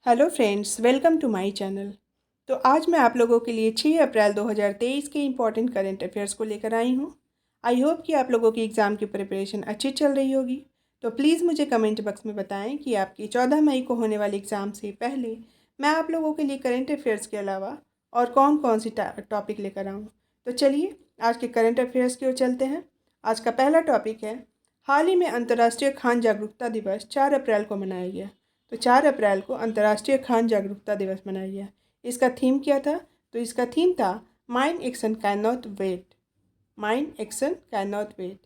Hello friends, welcome to my channel. तो आज मैं आप लोगों के लिए 6 अप्रैल 2023 के इम्पॉर्टेंट करंट अफेयर्स को लेकर आई हूँ। आई होप कि आप लोगों की एग्ज़ाम की प्रिपरेशन अच्छी चल रही होगी। तो प्लीज़ मुझे कमेंट बॉक्स में बताएं कि आपकी 14 मई को होने वाले एग्ज़ाम से पहले मैं आप लोगों के लिए करंट अफेयर्स के अलावा और कौन कौन सी टॉपिक लेकर आऊँ। तो चलिए आज के करंट अफेयर्स की ओर चलते हैं। आज का पहला टॉपिक है, हाल ही में अंतर्राष्ट्रीय खान जागरूकता दिवस 4 अप्रैल को मनाया गया। तो 4 अप्रैल को अंतर्राष्ट्रीय खान जागरूकता दिवस मनाया गया। इसका थीम क्या था? तो इसका थीम था mind action can not wait. Mind action can not wait.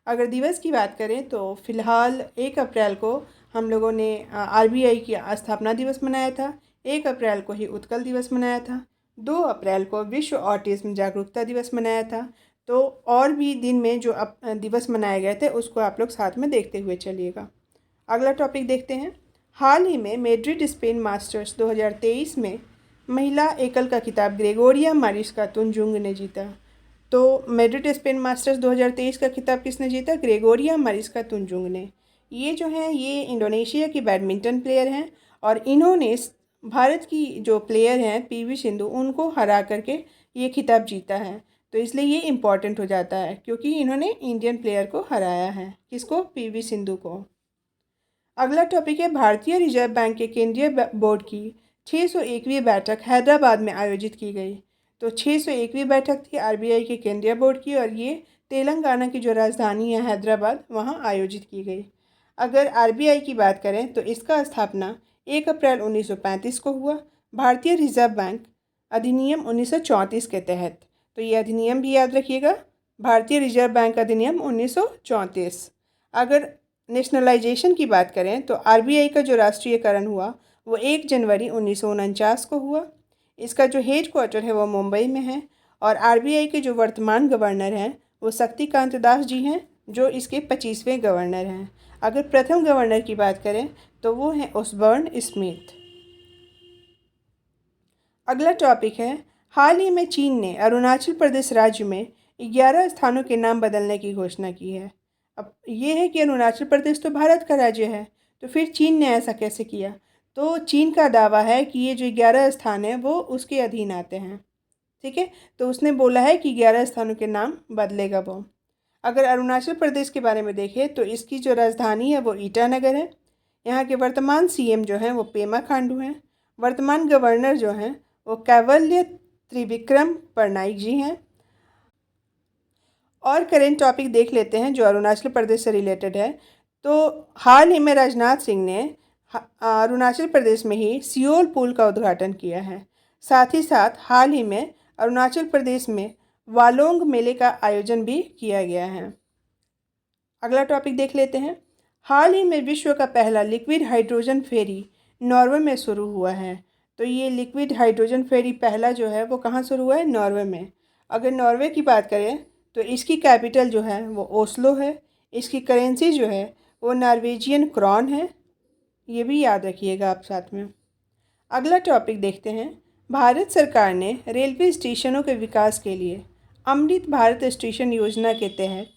अगर दिवस की बात करें तो फिलहाल 1 अप्रैल को हम लोगों ने आरबीआई की स्थापना दिवस मनाया था। 1 अप्रैल को ही उत्कल दिवस मनाया था। 2 अप्रैल को विश्व ऑटिज्म जागरूकता दिवस मनाया था। तो और भी दिन में जो दिवस मनाए गए थे उसको आप लोग साथ में देखते हुए चलिएगा। अगला टॉपिक देखते हैं। हाल ही में मैड्रिड स्पेन मास्टर्स 2023 में महिला एकल का खिताब ग्रेगोरिया मारिस्का तुनजुंग ने जीता। तो मैड्रिड स्पेन मास्टर्स 2023 का खिताब किसने जीता? ग्रेगोरिया मारिस्का तुनजुंग ने। ये जो हैं ये इंडोनेशिया की बैडमिंटन प्लेयर हैं और इन्होंने भारत की जो प्लेयर हैं पीवी सिंधु उनको हरा करके ये खिताब जीता है। तो इसलिए ये इम्पॉर्टेंट हो जाता है क्योंकि इन्होंने इंडियन प्लेयर को हराया है। किसको? पीवी सिंधु को। अगला टॉपिक है, भारतीय रिजर्व बैंक के केंद्रीय बोर्ड की 601वीं बैठक हैदराबाद में आयोजित की गई। तो 601वीं बैठक थी आरबीआई के केंद्रीय बोर्ड की और ये तेलंगाना की जो राजधानी है हैदराबाद वहाँ आयोजित की गई। अगर आरबीआई की बात करें तो इसका स्थापना 1 अप्रैल 1935 को हुआ, भारतीय रिजर्व बैंक अधिनियम 1934 के तहत। तो ये अधिनियम भी याद रखिएगा, भारतीय रिजर्व बैंक अधिनियम 1934। अगर नेशनलाइजेशन की बात करें तो आरबीआई का जो राष्ट्रीयकरण हुआ वो 1 जनवरी 1949 को हुआ। इसका जो हेड क्वार्टर है वो मुंबई में है और आरबीआई के जो वर्तमान गवर्नर हैं वो शक्तिकांत दास जी हैं जो इसके 25वें गवर्नर हैं। अगर प्रथम गवर्नर की बात करें तो वो हैं ओसबर्न स्मिथ। अगला टॉपिक है, हाल ही में चीन ने अरुणाचल प्रदेश राज्य में 11 स्थानों के नाम बदलने की घोषणा की है। अब ये है कि अरुणाचल प्रदेश तो भारत का राज्य है, तो फिर चीन ने ऐसा कैसे किया? तो चीन का दावा है कि ये जो 11 स्थान है वो उसके अधीन आते हैं। ठीक है, तो उसने बोला है कि 11 स्थानों के नाम बदलेगा वो। अगर अरुणाचल प्रदेश के बारे में देखें तो इसकी जो राजधानी है वो ईटानगर है। यहाँ के वर्तमान सीएम जो हैं वो पेमा खांडू हैं। वर्तमान गवर्नर जो हैं वो कैवल्य त्रिविक्रम पटनायक जी हैं। और करेंट टॉपिक देख लेते हैं जो अरुणाचल प्रदेश से रिलेटेड है। तो हाल ही में राजनाथ सिंह ने अरुणाचल प्रदेश में ही सियोल पुल का उद्घाटन किया है। साथ ही साथ हाल ही में अरुणाचल प्रदेश में वालोंग मेले का आयोजन भी किया गया है। अगला टॉपिक देख लेते हैं। हाल ही में विश्व का पहला लिक्विड हाइड्रोजन फेरी नॉर्वे में शुरू हुआ है। तो ये लिक्विड हाइड्रोजन फेरी पहला जो है वो कहाँ शुरू हुआ है? नॉर्वे में। अगर नॉर्वे की बात करें तो इसकी कैपिटल जो है वो ओस्लो है। इसकी करेंसी जो है वो नॉर्वेजियन क्रॉन है। ये भी याद रखिएगा आप साथ में। अगला टॉपिक देखते हैं। भारत सरकार ने रेलवे स्टेशनों के विकास के लिए अमृत भारत स्टेशन योजना के तहत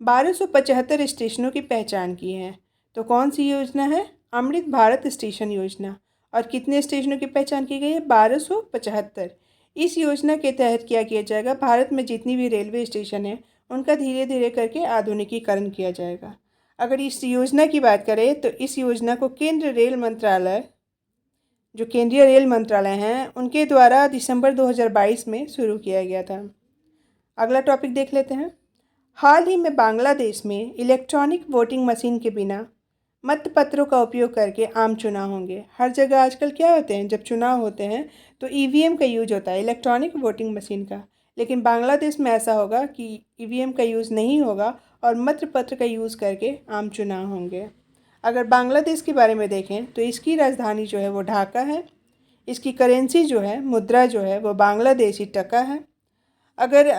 1275 स्टेशनों की पहचान की है। तो कौन सी योजना है? अमृत भारत स्टेशन योजना। और कितने स्टेशनों की पहचान की गई है? 1275। इस योजना के तहत क्या किया जाएगा? भारत में जितनी भी रेलवे स्टेशन है उनका धीरे धीरे करके आधुनिकीकरण किया जाएगा। अगर इस योजना की बात करें तो इस योजना को केंद्र रेल मंत्रालय, जो केंद्रीय रेल मंत्रालय हैं उनके द्वारा दिसंबर 2022 में शुरू किया गया था। अगला टॉपिक देख लेते हैं। हाल ही में बांग्लादेश में इलेक्ट्रॉनिक वोटिंग मशीन के बिना मतपत्रों का उपयोग करके आम चुनाव होंगे। हर जगह आजकल क्या होते हैं, जब चुनाव होते हैं तो ईवीएम का यूज होता है, इलेक्ट्रॉनिक वोटिंग मशीन का। लेकिन बांग्लादेश में ऐसा होगा कि ईवीएम का यूज़ नहीं होगा और मतपत्र का यूज़ करके आम चुनाव होंगे। अगर बांग्लादेश के बारे में देखें तो इसकी राजधानी जो है वो ढाका है। इसकी करेंसी जो है, मुद्रा जो है वो बांग्लादेशी टका है। अगर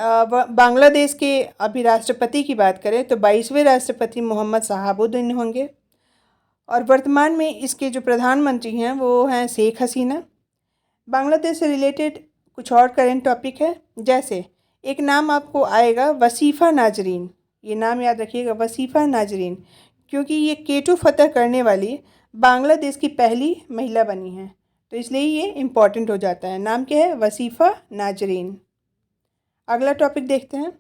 बांग्लादेश के अभी राष्ट्रपति की बात करें तो 22वें राष्ट्रपति मोहम्मद शहाबुद्दीन होंगे और वर्तमान में इसके जो प्रधानमंत्री हैं वो हैं शेख हसीना। बांग्लादेश से रिलेटेड कुछ और करेंट टॉपिक है, जैसे एक नाम आपको आएगा वसीफ़ा नाजरीन। ये नाम याद रखिएगा, वसीफ़ा नाजरीन, क्योंकि ये केटू फतह करने वाली बांग्लादेश की पहली महिला बनी हैं, तो इसलिए ये इम्पॉर्टेंट हो जाता है। नाम क्या है? वसीफ़ा नाजरीन। अगला टॉपिक देखते हैं।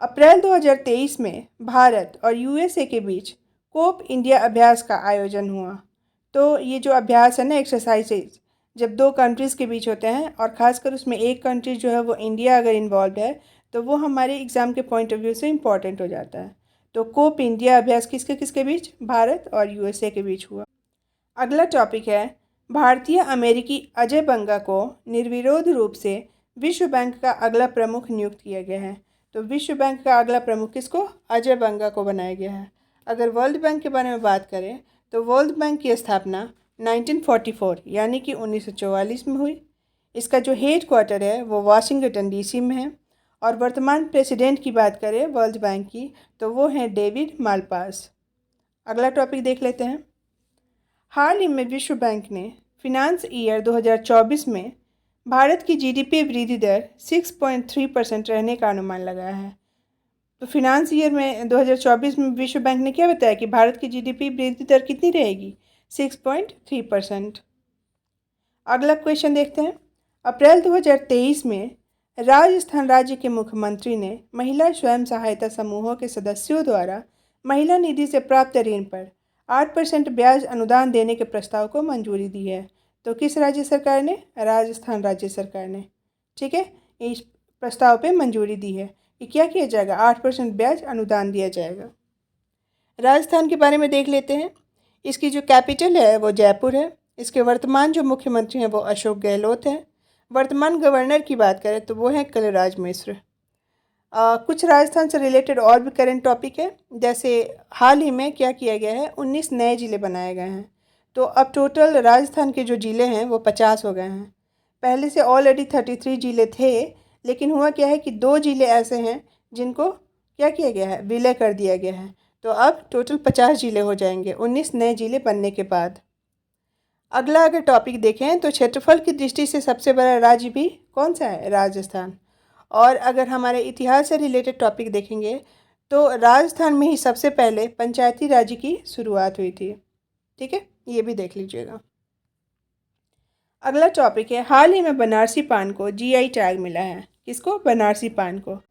अप्रैल 2023 में भारत और यूएसए के बीच कोप इंडिया अभ्यास का आयोजन हुआ। तो ये जो अभ्यास है ना, एक्सरसाइजेज, जब दो कंट्रीज़ के बीच होते हैं और ख़ासकर उसमें एक कंट्री जो है वो इंडिया अगर इन्वॉल्व है, तो वो हमारे एग्ज़ाम के पॉइंट ऑफ व्यू से इम्पॉर्टेंट हो जाता है। तो कोप इंडिया अभ्यास किसके किसके बीच? भारत और यूएसए के बीच हुआ। अगला टॉपिक है, भारतीय अमेरिकी अजय बंगा को निर्विरोध रूप से विश्व बैंक का अगला प्रमुख नियुक्त किया गया है। तो विश्व बैंक का अगला प्रमुख किसको? अजय बंगा को बनाया गया है। अगर वर्ल्ड बैंक के बारे में बात करें तो वर्ल्ड बैंक की स्थापना 1944 यानी कि 1944 में हुई। इसका जो हेड क्वार्टर है वो वाशिंगटन डीसी में है। और वर्तमान प्रेसिडेंट की बात करें वर्ल्ड बैंक की, तो वो हैं डेविड मालपास। अगला टॉपिक देख लेते हैं। हाल ही में विश्व बैंक ने फिनांस ईयर 2024 में भारत की जीडीपी वृद्धि दर 6.3% रहने का अनुमान लगाया है। तो फिनांस ईयर में 2024 में विश्व बैंक ने क्या बताया कि भारत की जीडीपी वृद्धि दर कितनी रहेगी? 6.3%। अगला क्वेश्चन देखते हैं। अप्रैल 2023 में राजस्थान राज्य के मुख्यमंत्री ने महिला स्वयं सहायता समूहों के सदस्यों द्वारा महिला निधि से प्राप्त ऋण पर 8% ब्याज अनुदान देने के प्रस्ताव को मंजूरी दी है। तो किस राज्य सरकार ने? राजस्थान राज्य सरकार ने। ठीक है, इस प्रस्ताव पे मंजूरी दी है कि क्या किया जाएगा? 8% ब्याज अनुदान दिया जाएगा। राजस्थान के बारे में देख लेते हैं। इसकी जो कैपिटल है वो जयपुर है। इसके वर्तमान जो मुख्यमंत्री हैं वो अशोक गहलोत हैं। वर्तमान गवर्नर की बात करें तो वो हैं कलराज मिश्र। कुछ राजस्थान से रिलेटेड और भी करंट टॉपिक है, जैसे हाल ही में क्या किया गया है, 19 नए ज़िले बनाए गए हैं। तो अब टोटल राजस्थान के जो ज़िले हैं वो 50 हो गए हैं। पहले से ऑलरेडी 33 ज़िले थे, लेकिन हुआ क्या है कि 2 ज़िले ऐसे हैं जिनको क्या किया गया है? विलय कर दिया गया है। तो अब टोटल 50 ज़िले हो जाएंगे 19 नए ज़िले बनने के बाद। अगला अगर टॉपिक देखें तो क्षेत्रफल की दृष्टि से सबसे बड़ा राज्य भी कौन सा है? राजस्थान। और अगर हमारे इतिहास से रिलेटेड टॉपिक देखेंगे तो राजस्थान में ही सबसे पहले पंचायती राज की शुरुआत हुई थी। ठीक है, ये भी देख लीजिएगा। अगला टॉपिक है, हाल ही में बनारसी पान को जीआई टैग मिला है। किसको? बनारसी पान को।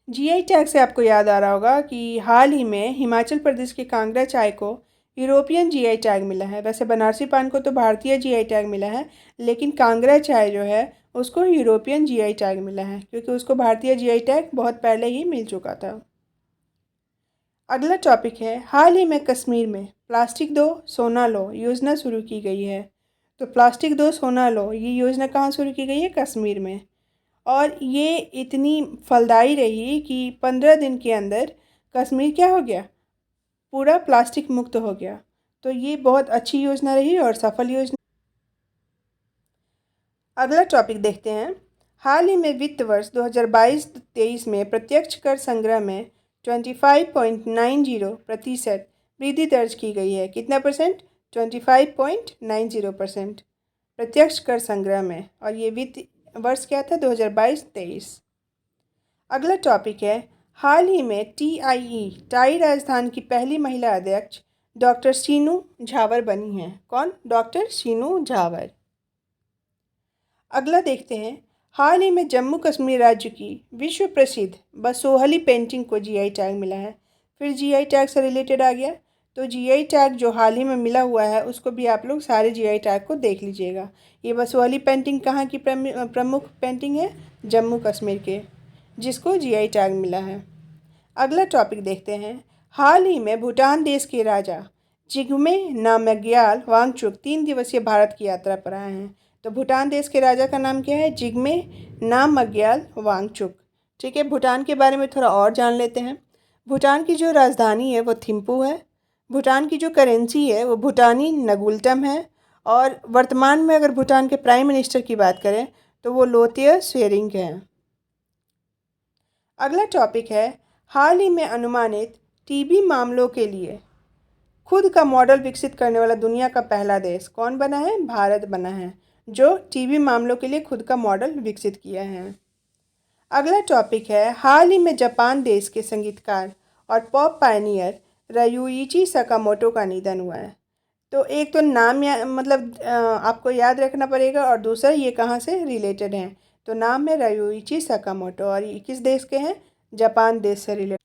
जीआई टैग से आपको याद आ रहा होगा कि हाल ही में हिमाचल प्रदेश के कांगड़ा चाय को यूरोपियन जीआई टैग मिला है। वैसे बनारसी पान को तो भारतीय जीआई टैग मिला है, लेकिन कांगड़ा चाय जो है उसको यूरोपियन जीआई टैग मिला है, क्योंकि उसको भारतीय जीआई टैग बहुत पहले ही मिल चुका था। अगला टॉपिक है, हाल ही में कश्मीर में प्लास्टिक दो सोना लो योजना शुरू की गई है। तो प्लास्टिक दो सोना लो, ये योजना कहाँ शुरू की गई है? कश्मीर में। और ये इतनी फलदायी रही कि 15 दिन के अंदर कश्मीर क्या हो गया? पूरा प्लास्टिक मुक्त हो गया। तो ये बहुत अच्छी योजना रही और सफल योजना। अगला टॉपिक देखते हैं। हाल ही में वित्त वर्ष 2022-23 में प्रत्यक्ष कर संग्रह में 25.90% वृद्धि दर्ज की गई है। कितना परसेंट? 25.90% प्रत्यक्ष कर संग्रह में। और ये वित्त वर्ष क्या था? 2022-23। अगला टॉपिक है, हाल ही में TIE टाई राजस्थान की पहली महिला अध्यक्ष डॉक्टर शीनू झावर बनी हैं। कौन? डॉक्टर शीनू झावर। अगला देखते हैं, हाल ही में जम्मू कश्मीर राज्य की विश्व प्रसिद्ध बसोहली पेंटिंग को जीआई टैग मिला है। फिर जीआई टैग से रिलेटेड आ गया। तो जीआई टैग जो हाल ही में मिला हुआ है उसको भी आप लोग सारे जीआई टैग को देख लीजिएगा। ये बसोहली पेंटिंग कहाँ की प्रमुख पेंटिंग है? जम्मू कश्मीर के, जिसको जीआई टैग मिला है। अगला टॉपिक देखते हैं, हाल ही में भूटान देश के राजा जिग्मे नामग्याल वांगचुक 3 दिवसीय भारत की यात्रा पर आए हैं। तो भूटान देश के राजा का नाम क्या है? जिग्मे नामग्याल वांगचुक। ठीक है, भूटान के बारे में थोड़ा और जान लेते हैं। भूटान की जो राजधानी है वो थिम्पू है। भूटान की जो करेंसी है वो भूटानी नगुल्टम है। और वर्तमान में अगर भूटान के प्राइम मिनिस्टर की बात करें तो वो लोतेय शेरिंग हैं। अगला टॉपिक है, हाल ही में अनुमानित टीबी मामलों के लिए खुद का मॉडल विकसित करने वाला दुनिया का पहला देश कौन बना है? भारत बना है, जो टीबी मामलों के लिए खुद का मॉडल विकसित किया है। अगला टॉपिक है, हाल ही में जापान देश के संगीतकार और पॉप पायनियर रयूइची सकामोटो का निधन हुआ है। तो एक तो नाम मतलब आपको याद रखना पड़ेगा, और दूसरा ये कहाँ से रिलेटेड हैं। तो नाम है रयूइची सकामोटो और ये किस देश के हैं? जापान देश से रिलेटेड।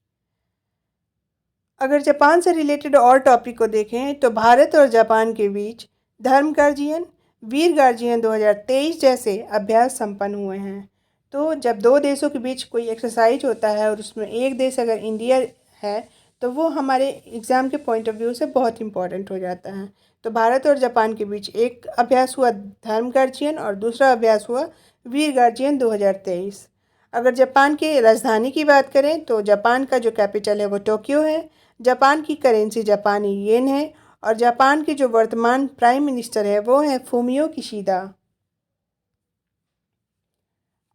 अगर जापान से रिलेटेड और टॉपिक को देखें तो भारत और जापान के बीच धर्म गार्जियन, वीर गार्जियन 2023 जैसे अभ्यास संपन्न हुए हैं। तो जब दो देशों के बीच कोई एक्सरसाइज होता है और उसमें एक देश अगर इंडिया है तो वो हमारे एग्ज़ाम के पॉइंट ऑफ व्यू से बहुत इंपॉर्टेंट हो जाता है। तो भारत और जापान के बीच एक अभ्यास हुआ धर्म गार्जियन और दूसरा अभ्यास हुआ वीर गार्जियन 2023। अगर जापान की राजधानी की बात करें तो जापान का जो कैपिटल है वो टोक्यो है। जापान की करेंसी जापानी येन है और जापान के जो वर्तमान प्राइम मिनिस्टर है वो है फूमियो किशिदा।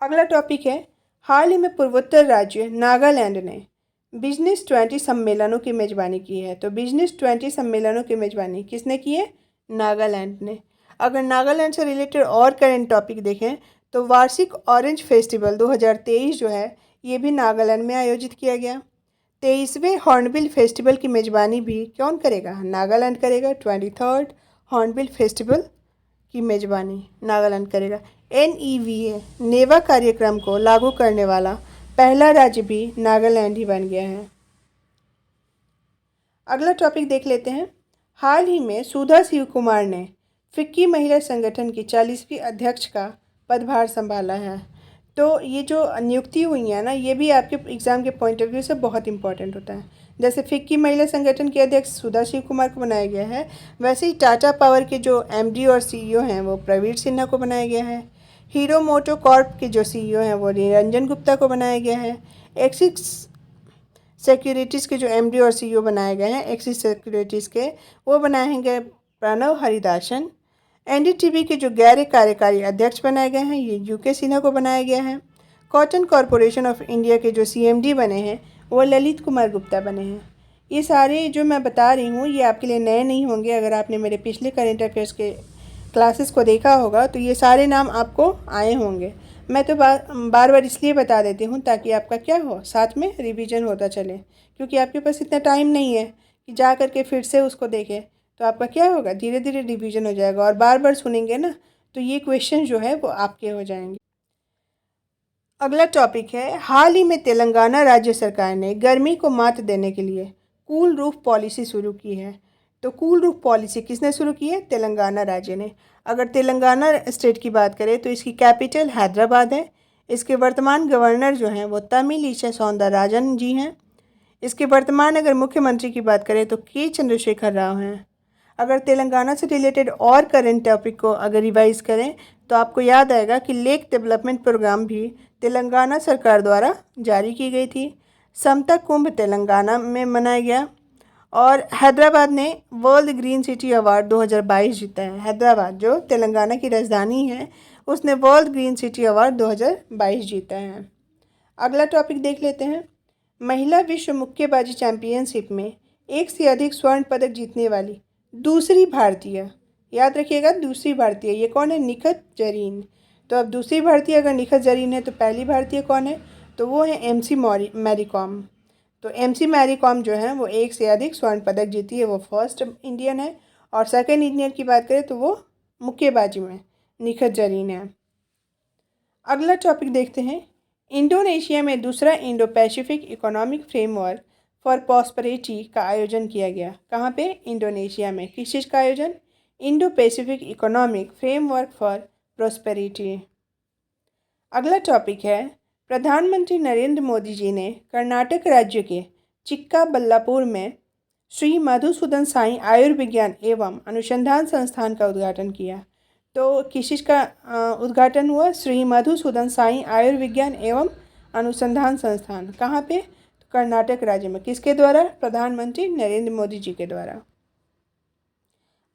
अगला टॉपिक है, हाल ही में पूर्वोत्तर राज्य नागालैंड ने बिजनेस 20 सम्मेलनों की मेज़बानी की है। तो बिजनेस 20 सम्मेलनों की मेज़बानी किसने की है? नागालैंड ने। अगर नागालैंड से रिलेटेड और करेंट टॉपिक देखें तो वार्षिक ऑरेंज फेस्टिवल 2023 जो है ये भी नागालैंड में आयोजित किया गया। 23वें हॉर्नबिल फेस्टिवल की मेज़बानी भी कौन करेगा? नागालैंड करेगा। 23rd हॉर्नबिल फेस्टिवल की मेज़बानी नागालैंड करेगा। NEVA नेवा कार्यक्रम को लागू करने वाला पहला राज्य भी नागालैंड ही बन गया है। अगला टॉपिक देख लेते हैं। हाल ही में सुधा शिव कुमार ने फिक्की महिला संगठन की 40वीं अध्यक्ष का पदभार संभाला है। तो ये जो नियुक्ति हुई है ना, ये भी आपके एग्ज़ाम के पॉइंट ऑफ व्यू से बहुत इंपॉर्टेंट होता है। जैसे फिक्की महिला संगठन के अध्यक्ष सुधा शिव कुमार को बनाया गया है, वैसे ही टाटा पावर के जो MD और CEO हैं वो प्रवीण सिन्हा को बनाया गया है। हीरो मोटो कॉर्प के जो CEO हैं वो निरंजन गुप्ता को बनाया गया है। एक्सिस सिक्योरिटीज़ के जो MD और CEO बनाए गए हैं एक्सिस सिक्योरिटीज़ के, वो बनाए गए प्रणव हरिदासन। NDTV के जो गैर कार्यकारी अध्यक्ष बनाए गए हैं ये UK सिन्हा को बनाया गया है। कॉटन कॉरपोरेशन ऑफ इंडिया के जो CMD बने हैं वो ललित कुमार गुप्ता बने हैं। ये सारे जो मैं बता रही हूँ ये आपके लिए नए नहीं होंगे। अगर आपने मेरे पिछले करेंट अफेयर्स के क्लासेस को देखा होगा तो ये सारे नाम आपको आए होंगे। मैं तो बार बार इसलिए बता देती हूँ ताकि आपका क्या हो, साथ में रिवीजन होता चले, क्योंकि आपके पास इतना टाइम नहीं है कि जा करके फिर से उसको देखें। तो आपका क्या होगा, धीरे धीरे रिवीजन हो जाएगा और बार बार सुनेंगे ना तो ये क्वेश्चन जो है वो आपके हो जाएंगे। अगला टॉपिक है, हाल ही में तेलंगाना राज्य सरकार ने गर्मी को मात देने के लिए कूल रूफ पॉलिसी शुरू की है। तो कूल रूफ पॉलिसी किसने शुरू की है? तेलंगाना राज्य ने। अगर तेलंगाना स्टेट की बात करें तो इसकी कैपिटल हैदराबाद है। इसके वर्तमान गवर्नर जो हैं वो तमिलिसै सौंदरराजन जी हैं। इसके वर्तमान अगर मुख्यमंत्री की बात करें तो के चंद्रशेखर राव हैं। अगर तेलंगाना से रिलेटेड और करंट टॉपिक को अगर रिवाइज करें तो आपको याद आएगा कि लेक डेवलपमेंट प्रोग्राम भी तेलंगाना सरकार द्वारा जारी की गई थी। समता कुंभ तेलंगाना में मनाया गया और हैदराबाद ने वर्ल्ड ग्रीन सिटी अवार्ड 2022 जीता है। हैदराबाद जो तेलंगाना की राजधानी है उसने वर्ल्ड ग्रीन सिटी अवार्ड 2022 जीता है। अगला टॉपिक देख लेते हैं, महिला विश्व मुक्केबाजी चैंपियनशिप में एक से अधिक स्वर्ण पदक जीतने वाली दूसरी भारतीय, याद रखिएगा दूसरी भारतीय, ये कौन है? निखत जरीन। तो अब दूसरी भारतीय अगर निखत जरीन है तो पहली भारतीय कौन है? तो वो है MC मैरी कॉम। तो MC मैरी कॉम जो है वो एक से अधिक स्वर्ण पदक जीती है, वो फर्स्ट इंडियन है। और सेकंड इंडियन की बात करें तो वो मुक्केबाजी में निखत जरीन है। अगला टॉपिक देखते हैं, इंडोनेशिया में दूसरा Indo Pacific economic framework for prosperity का आयोजन किया गया। कहाँ पे? इंडोनेशिया में। किस चीज़ का आयोजन? Indo Pacific economic framework for prosperity. अगला टॉपिक है, प्रधानमंत्री नरेंद्र मोदी जी ने कर्नाटक राज्य के चिक्काबल्लापुर में श्री मधुसूदन साई आयुर्विज्ञान एवं अनुसंधान संस्थान का उद्घाटन किया। तो किस चीज़ का उद्घाटन हुआ? श्री मधुसूदन साई आयुर्विज्ञान एवं अनुसंधान संस्थान। कहाँ पे? कर्नाटक राज्य में। किसके द्वारा? प्रधानमंत्री नरेंद्र मोदी जी के द्वारा।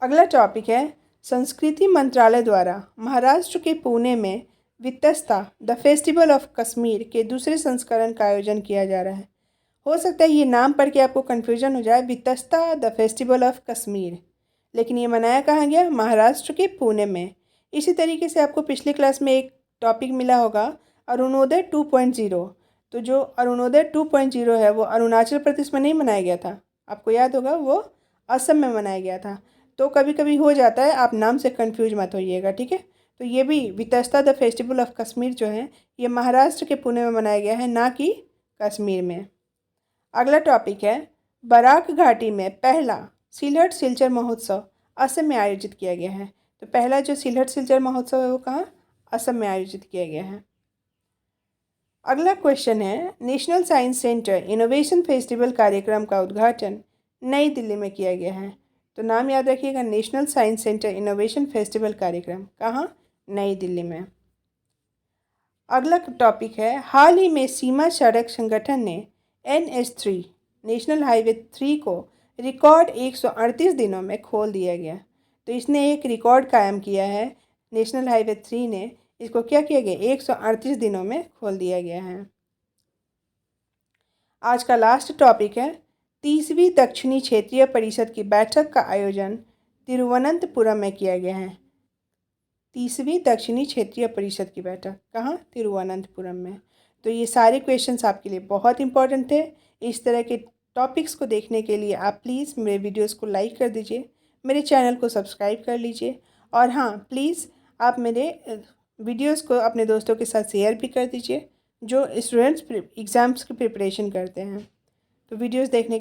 अगला टॉपिक है, संस्कृति मंत्रालय द्वारा महाराष्ट्र के पुणे में वित्तस्ता द फेस्टिवल ऑफ कश्मीर के दूसरे संस्करण का आयोजन किया जा रहा है। हो सकता है ये नाम पढ़ के आपको कन्फ्यूजन हो जाए, वित्तस्ता द फेस्टिवल ऑफ कश्मीर, लेकिन ये मनाया कहाँ गया? महाराष्ट्र के पुणे में। इसी तरीके से आपको पिछली क्लास में एक टॉपिक मिला होगा अरुणोदय 2.0। तो जो अरुणोदय 2.0 है वो अरुणाचल प्रदेश में नहीं मनाया गया था, आपको याद होगा वो असम में मनाया गया था। तो कभी कभी हो जाता है, आप नाम से कंफ्यूज मत होइएगा, ठीक है। तो ये भी Vitasta the festival of Kashmir जो है ये महाराष्ट्र के पुणे में मनाया गया है, ना कि कश्मीर में। अगला टॉपिक है बराक घाटी में पहला सिलहट सिलचर महोत्सव असम में आयोजित किया गया है। तो पहला जो सिलहट सिलचर महोत्सव है वो कहाँ, असम में आयोजित किया गया है। अगला क्वेश्चन है national science centre innovation festival कार्यक्रम का उद्घाटन नई दिल्ली में किया गया है। तो नाम याद रखिएगा, national science centre innovation festival कार्यक्रम कहाँ, नई दिल्ली में। अगला टॉपिक है हाल ही में सीमा सड़क संगठन ने NH3 नेशनल हाईवे 3 को रिकॉर्ड 138 दिनों में खोल दिया गया। तो इसने एक रिकॉर्ड कायम किया है, नेशनल हाईवे 3 ने इसको क्या किया गया, 138 दिनों में खोल दिया गया है। आज का लास्ट टॉपिक है 30वीं दक्षिणी क्षेत्रीय परिषद की बैठक का आयोजन तिरुवनंतपुरम में किया गया है। 30वीं दक्षिणी क्षेत्रीय परिषद की बैठक कहाँ, तिरुवनंतपुरम में। तो ये सारे क्वेश्चंस आपके लिए बहुत इंपॉर्टेंट थे। इस तरह के टॉपिक्स को देखने के लिए आप प्लीज़ मेरे वीडियोस को लाइक कर दीजिए, मेरे चैनल को सब्सक्राइब कर लीजिए, और हाँ प्लीज़ आप मेरे वीडियोस को अपने दोस्तों के साथ शेयर भी कर दीजिए जो स्टूडेंट्स एग्ज़ाम्स की प्रिपरेशन करते हैं। तो वीडियोस देखने